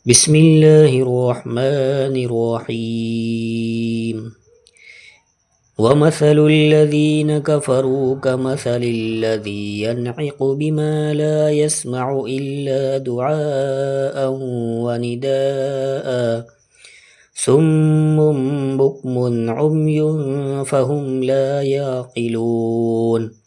بسم الله الرحمن الرحيم. ومثل الذين كفروا كمثل الذي ينعق بما لا يسمع إلا دعاء ونداء صم بكم عمي فهم لا يعقلون.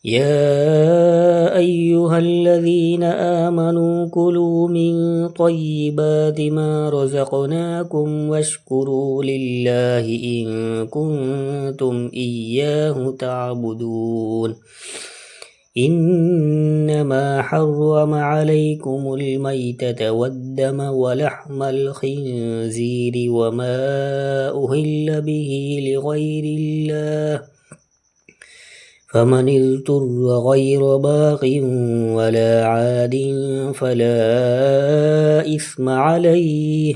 يا أيها الذين آمنوا كلوا من طيبات ما رزقناكم واشكروا لله إن كنتم إياه تعبدون. إنما حرم عليكم الميتة والدم ولحم الخنزير وما أهل به لغير الله، فمن اضطر غير باغ ولا عاد فلا إثم عليه،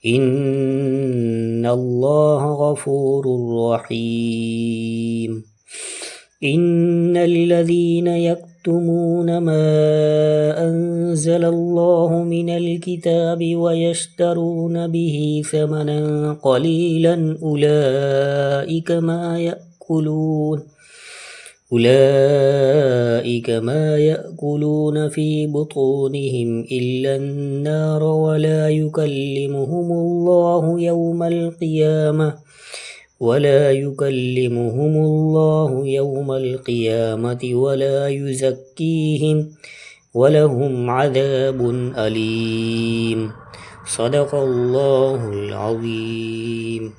إن الله غفور رحيم. إن الذين يكتمون ما أنزل الله من الكتاب ويشترون به ثمنا قليلا أولئك ما يأكلون في بطونهم إلا النار ولا يكلمهم الله يوم القيامة ولا يزكيهم ولهم عذاب أليم. صدق الله العظيم.